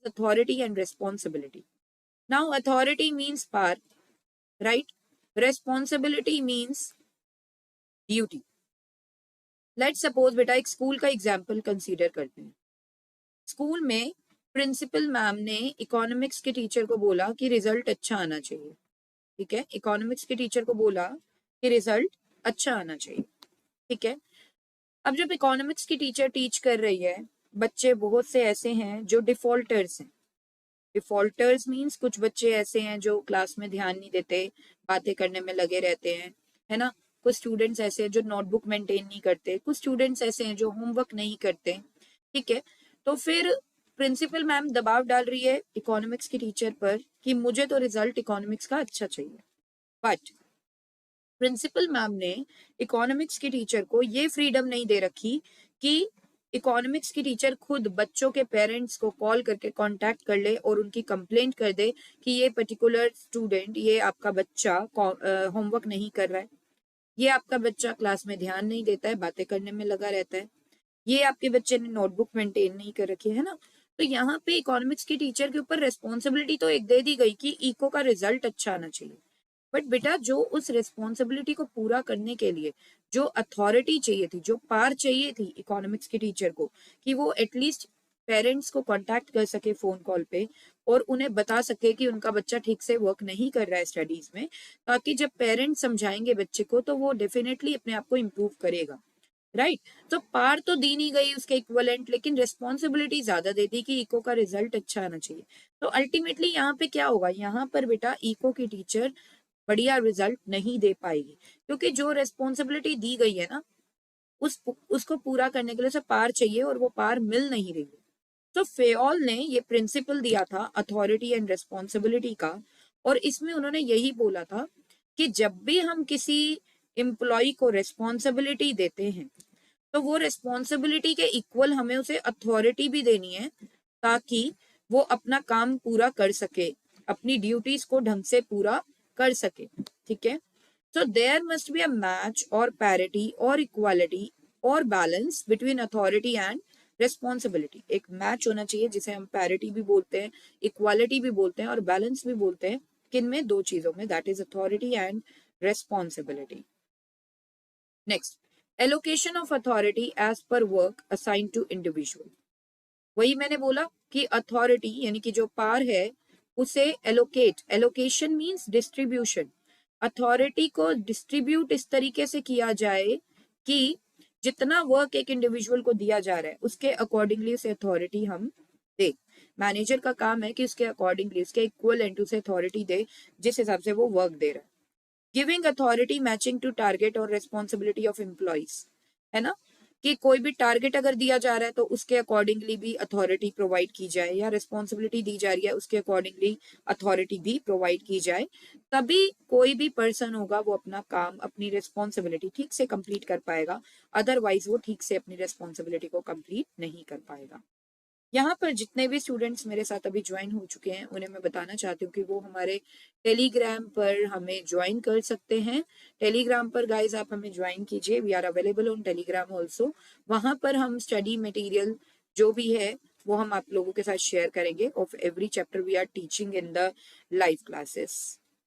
authority and responsibility. Now authority means power, right? Responsibility means duty. Let's suppose बेटा एक school का example consider करते हैं। School में प्रिंसिपल मैम ने इकोनॉमिक्स के टीचर को बोला कि रिजल्ट अच्छा आना चाहिए। ठीक है, इकोनॉमिक्स के टीचर को बोला कि रिजल्ट अच्छा आना चाहिए। ठीक है, अब जब इकोनॉमिक्स की टीचर टीच कर रही है, बच्चे बहुत से ऐसे हैं जो डिफॉल्टर्स हैं। डिफॉल्टर्स मीन्स कुछ बच्चे ऐसे हैं जो क्लास में ध्यान नहीं देते, बातें करने में लगे रहते हैं, है ना। कुछ स्टूडेंट्स ऐसे हैं जो नोटबुक मेंटेन नहीं करते, कुछ स्टूडेंट्स ऐसे हैं जो होमवर्क नहीं करते। ठीक है, तो फिर प्रिंसिपल मैम दबाव डाल रही है इकोनॉमिक्स की टीचर पर कि मुझे तो रिजल्ट इकोनॉमिक्स का अच्छा चाहिए। बट प्रिंसिपल मैम ने इकोनॉमिक्स की टीचर को ये फ्रीडम नहीं दे रखी कि इकोनॉमिक्स की टीचर खुद बच्चों के पेरेंट्स को कॉल करके कांटेक्ट कर ले और उनकी कंप्लेंट कर दे कि ये पर्टिकुलर स्टूडेंट, ये आपका बच्चा होमवर्क नहीं कर रहा है, ये आपका बच्चा क्लास में ध्यान नहीं देता है, बातें करने में लगा रहता है, ये आपके बच्चे ने नोटबुक मेंटेन नहीं कर रखी है ना। तो यहाँ पे इकोनॉमिक्स की टीचर के ऊपर रेस्पॉन्सिबिलिटी तो एक दे दी गई कि इको का रिजल्ट अच्छा आना चाहिए, बट बेटा जो उस रेस्पॉन्सिबिलिटी को पूरा करने के लिए जो अथॉरिटी चाहिए थी, जो पावर चाहिए थी इकोनॉमिक्स के टीचर को कि वो एटलीस्ट पेरेंट्स को कांटेक्ट कर सके फोन कॉल पे और उन्हें बता सके कि उनका बच्चा ठीक से वर्क नहीं कर रहा है स्टडीज में, ताकि जब पेरेंट्स समझाएंगे बच्चे को तो वो डेफिनेटली अपने आप को इम्प्रूव करेगा, राइट। तो पार तो दी नहीं गई उसके इक्वलेंट, लेकिन रिस्पॉन्सिबिलिटी ज्यादा दे दी कि इको का रिजल्ट अच्छा आना चाहिए। तो अल्टीमेटली यहाँ पे क्या होगा, यहाँ पर बेटा इको की टीचर बढ़िया रिजल्ट नहीं दे पाएगी, क्योंकि जो रेस्पॉन्सिबिलिटी दी गई है ना उसको पूरा करने के लिए उसे पार चाहिए और वो पार मिल नहीं रही है। तो फेओल ने ये प्रिंसिपल दिया था अथॉरिटी एंड रेस्पॉन्सिबिलिटी का, और इसमें उन्होंने यही बोला था कि जब भी हम किसी एम्प्लॉय को रेस्पॉन्सिबिलिटी देते हैं तो वो रेस्पॉन्सिबिलिटी के इक्वल हमें उसे अथॉरिटी भी देनी है, ताकि वो अपना काम पूरा कर सके, अपनी ड्यूटीज को ढंग से पूरा कर सके। ठीक है, so there must be a match or parity or equality or balance between authority and responsibility। एक मैच होना चाहिए जिसे हम पैरिटी भी बोलते हैं, इक्वालिटी भी बोलते हैं और बैलेंस भी बोलते हैं। किन में? दो चीजों में, that is authority and responsibility. Next, allocation of authority as per work assign to individual. वही मैंने बोला कि अथॉरिटी यानी कि जो पावर है उसे allocate, allocation means distribution, authority को डिस्ट्रीब्यूट इस तरीके से किया जाए कि जितना वर्क एक इंडिविजुअल को दिया जा रहा है उसके अकॉर्डिंगली उसे अथॉरिटी हम दे। मैनेजर का काम है कि उसके अकॉर्डिंगली उसके इक्वलेंट उसे अथॉरिटी दे जिस हिसाब से वो वर्क दे रहा है। Giving authority matching to target और रेस्पॉन्सिबिलिटी ऑफ एम्प्लॉइज, है ना, कि कोई भी टारगेट अगर दिया जा रहा है तो उसके अकॉर्डिंगली भी अथॉरिटी प्रोवाइड की जाए, या रिस्पॉन्सिबिलिटी दी जा रही है उसके अकॉर्डिंगली अथॉरिटी भी प्रोवाइड की जाए, तभी कोई भी पर्सन होगा वो अपना काम, अपनी रिस्पॉन्सिबिलिटी ठीक से कंप्लीट कर पाएगा, अदरवाइज वो ठीक से अपनी रिस्पॉन्सिबिलिटी को कंप्लीट नहीं कर पाएगा। यहाँ पर जितने भी स्टूडेंट्स मेरे साथ अभी ज्वाइन हो चुके हैं उन्हें मैं बताना चाहती हूँ कि वो हमारे टेलीग्राम पर हमें ज्वाइन कर सकते हैं। टेलीग्राम पर गाइज आप हमें ज्वाइन कीजिए, we are available on Telegram also. वहां पर हम स्टडी मटेरियल जो भी है वो हम आप लोगों के साथ शेयर करेंगे of every chapter we are teaching in the live classes.